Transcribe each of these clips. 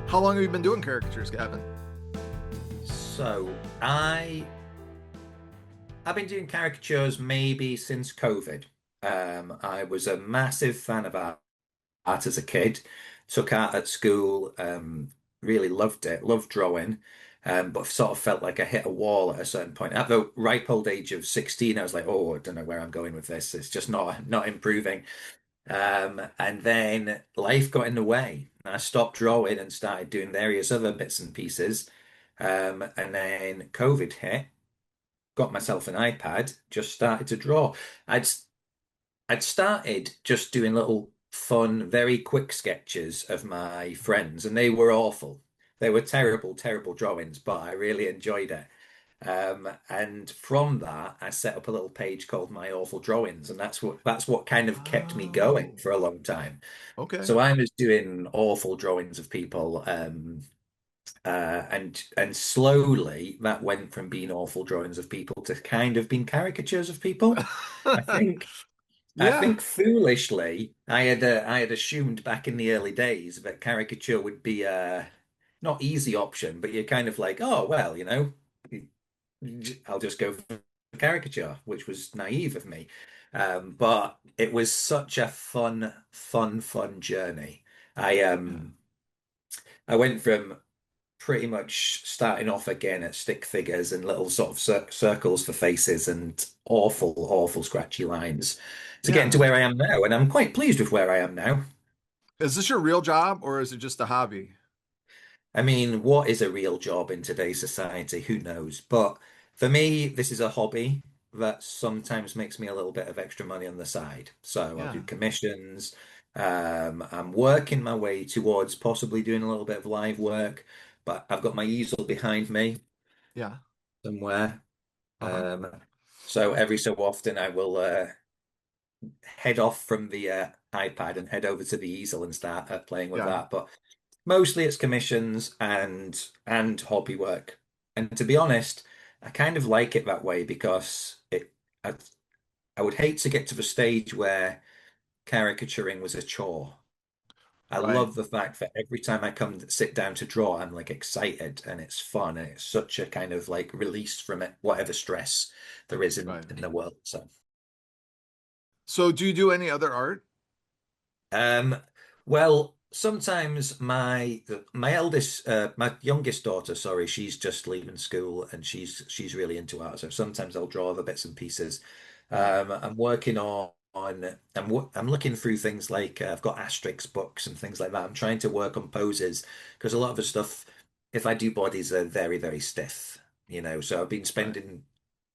How long have you been doing caricatures, Gavin? So I've been doing caricatures maybe since COVID. I was a massive fan of art as a kid. Took art at school, really loved it, loved drawing, but sort of felt like I hit a wall at a certain point. At the ripe old age of 16, I was like, oh, I don't know where I'm going with this. It's just not improving. And then life got in the way. I stopped drawing and started doing various other bits and pieces. And then COVID hit, got myself an iPad, just started to draw. I'd I'd started just doing little fun, very quick sketches of my friends, and they were awful. They were terrible, terrible drawings, but I really enjoyed it. And from that, I set up a little page called My Awful Drawings, and that's what kind of kept me going Oh, for a long time. okay. So I was doing awful drawings of people, and slowly that went from being awful drawings of people to kind of being caricatures of people. I think I Yeah. think foolishly I had assumed back in the early days that caricature would be a not easy option, but you're kind of like, oh well, I'll just go for caricature, which was naive of me. But it was such a fun journey. I Yeah. um I went from pretty much starting off again at stick figures and little sort of circles for faces and awful scratchy lines to get into Yeah. where I am now. And I'm quite pleased with where I am now. Is this your real job or is it just a hobby? I mean, what is a real job in today's society? Who knows? But for me, this is a hobby that sometimes makes me a little bit of extra money on the side. So I'll do Yeah. commissions. I'm working my way towards possibly doing a little bit of live work, but I've got my easel behind me Yeah. somewhere. Uh-huh. Um, so every so often I will head off from the iPad and head over to the easel and start playing with Yeah. that. But mostly it's commissions and hobby work. And to be honest, I kind of like it that way because I, I would hate to get to the stage where caricaturing was a chore. I Right. love the fact that every time I come to sit down to draw, I'm like excited and it's fun and it's such a kind of like release from it, whatever stress there is Right. in the world. So So do you do any other art? Um, well, sometimes my youngest daughter, sorry, she's just leaving school and she's really into art. So sometimes I'll draw the bits and pieces. Yeah. I'm working I'm looking through things like I've got Asterix books and things like that. I'm trying to work on poses because a lot of the stuff, if I do bodies, are very stiff, So I've been Right. spending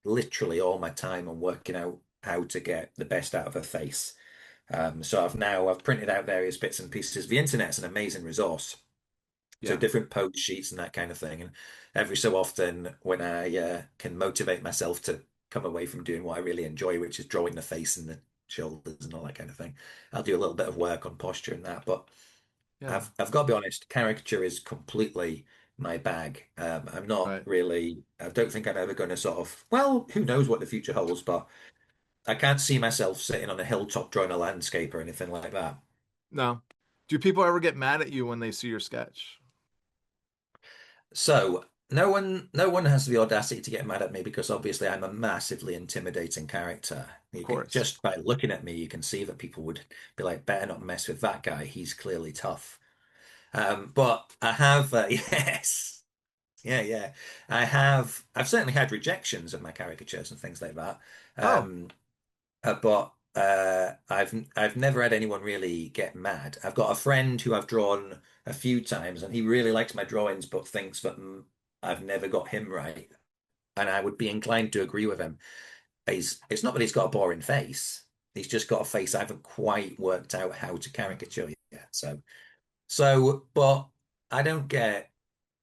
literally all my time on working out how to get the best out of her face. So I've printed out various bits and pieces. The internet's an amazing resource. So Yeah. different pose sheets and that kind of thing. And every so often, when I can motivate myself to come away from doing what I really enjoy, which is drawing the face and the shoulders and all that kind of thing, I'll do a little bit of work on posture and that. But Yeah. I've got to be honest, caricature is completely my bag. I'm not Right. really. I don't think I'm ever going to sort of. Well, who knows what the future holds, but I can't see myself sitting on a hilltop drawing a landscape or anything like that. No. Do people ever get mad at you when they see your sketch? So no one has the audacity to get mad at me because obviously I'm a massively intimidating character. Of You can course. just by looking at me, you can see that people would be like, better not mess with that guy. He's clearly tough. But I have, yes, yeah. I've certainly had rejections of my caricatures and things like that. Oh, Um, but I've never had anyone really get mad. I've got a friend who I've drawn a few times, and he really likes my drawings, but thinks that I've never got him right. And I would be inclined to agree with him. It's not that he's got a boring face; he's just got a face I haven't quite worked out how to caricature yet. But I don't get.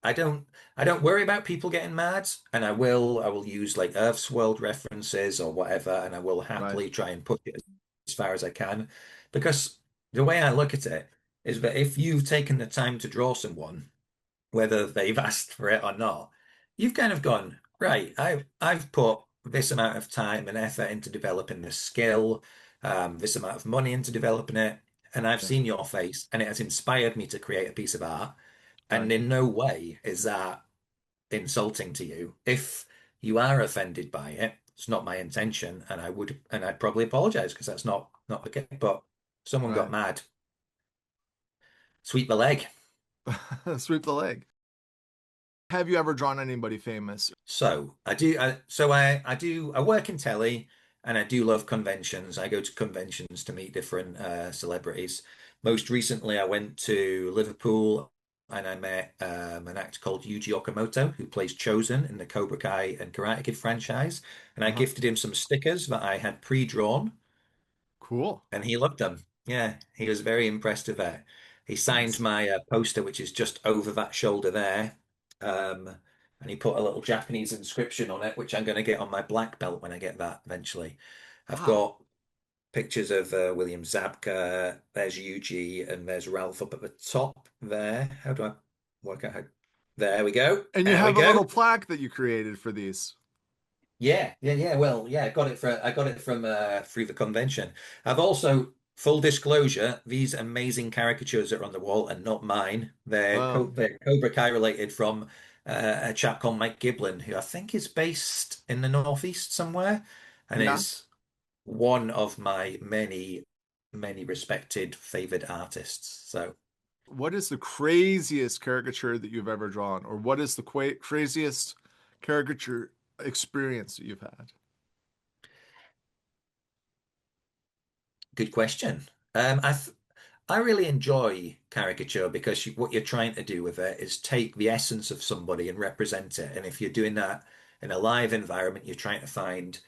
I don't I don't worry about people getting mad, and I will use like Earth's World references or whatever, and I will right. happily try and push it as far as I can. Because the way I look at it is that if you've taken the time to draw someone, whether they've asked for it or not, you've kind of gone, right, I've put this amount of time and effort into developing this skill, this amount of money into developing it, and I've Yeah. seen your face, and it has inspired me to create a piece of art. And Right. in no way is that insulting to you. If you are offended by it, it's not my intention, and I'd probably apologize because that's not the case. But someone got Right. mad, sweep the leg. Sweep the leg. Have you ever drawn anybody famous? So I work in telly and I do love conventions. I go to conventions to meet different celebrities. Most recently, I went to Liverpool and I met an actor called Yuji Okamoto who plays Chosen in the Cobra Kai and Karate Kid franchise. And I Uh-huh. gifted him some stickers that I had pre-drawn Cool. and he loved them. Yeah, he was very impressed with that. He signed Nice. my poster, which is just over that shoulder there. Um, and he put a little Japanese inscription on it, which I'm going to get on my black belt when I get that eventually. I've Wow. got pictures of William Zabka. There's Yuji, and there's Ralph up at the top there. How do I work out how? There we go. And you There we have a go. little plaque that you created for these. Yeah. Well, yeah, I got it from through the convention. I've also, full disclosure, these amazing caricatures that are on the wall are not mine. Wow. They're Cobra Kai related from a chap called Mike Giblin, who I think is based in the Northeast somewhere, and Yeah. is one of my many respected favored artists. So What is the craziest caricature that you've ever drawn? Or what is the craziest caricature experience that you've had? good question. I really enjoy caricature because what you're trying to do with it is take the essence of somebody and represent it. And if you're doing that in a live environment, you're trying to find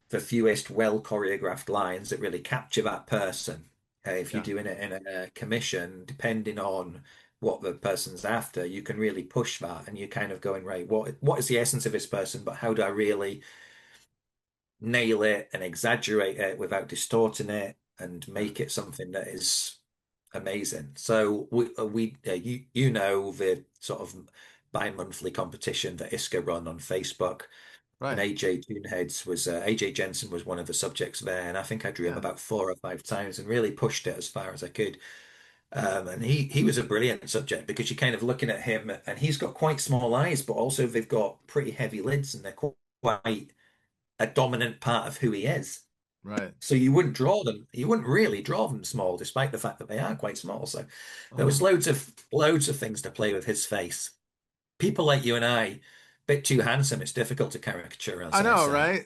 the fewest well choreographed lines that really capture that person. If you're Yeah. doing it in a commission, depending on what the person's after, you can really push that, and you're kind of going, right, what is the essence of this person, but how do I really nail it and exaggerate it without distorting it and Yeah. make it something that is amazing. So you know the sort of bi-monthly competition that ISCA run on Facebook, and Right. AJ Jensen was one of the subjects there, and I think I drew him Yeah. about 4 or 5 times and really pushed it as far as I could. And he was a brilliant subject because you're kind of looking at him, and he's got quite small eyes, but also they've got pretty heavy lids, and they're quite a dominant part of who he is. Right. So you wouldn't really draw them small, despite the fact that they are quite small. So there Uh-huh. was loads of things to play with his face. People like you and I, bit too handsome, it's difficult to caricature, as I I know, say. right?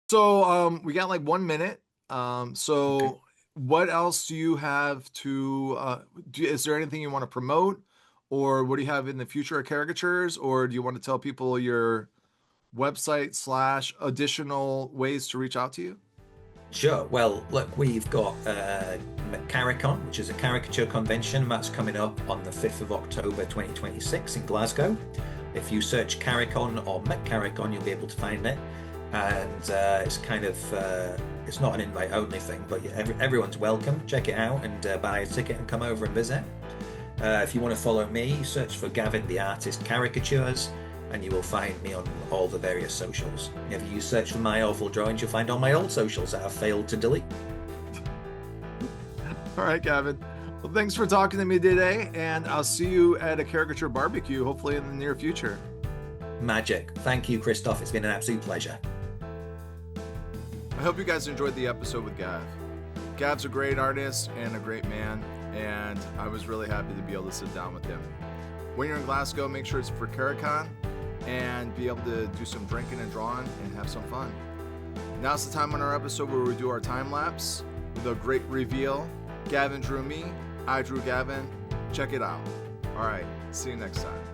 So, we got like 1 minute. Okay. So what else do you have to, is there anything you want to promote? Or what do you have in the future of caricatures? Or do you want to tell people your website slash additional ways to reach out to you? Sure. Well, look, we've got Caricon, which is a caricature convention. That's coming up on the 5th of October 2026 in Glasgow. If you search Caricon or McCaricon, you'll be able to find it. And it's kind of it's not an invite only thing, but everyone's welcome. Check it out and buy a ticket and come over and visit. If you want to follow me, search for Gavin the Artist Caricatures, and you will find me on all the various socials. If you search for My Awful Drawings, you'll find all my old socials that I've failed to delete. All right, Gavin. Well, thanks for talking to me today, and I'll see you at a caricature barbecue, hopefully in the near future. Magic. Thank you, Christoph. It's been an absolute pleasure. I hope you guys enjoyed the episode with Gav. Gav's a great artist and a great man, and I was really happy to be able to sit down with him. When you're in Glasgow, make sure it's for Caricon and be able to do some drinking and drawing and have some fun. Now's the time on our episode where we do our time lapse with a great reveal. Gavin drew me, I drew Gavin. Check it out. All right, see you next time.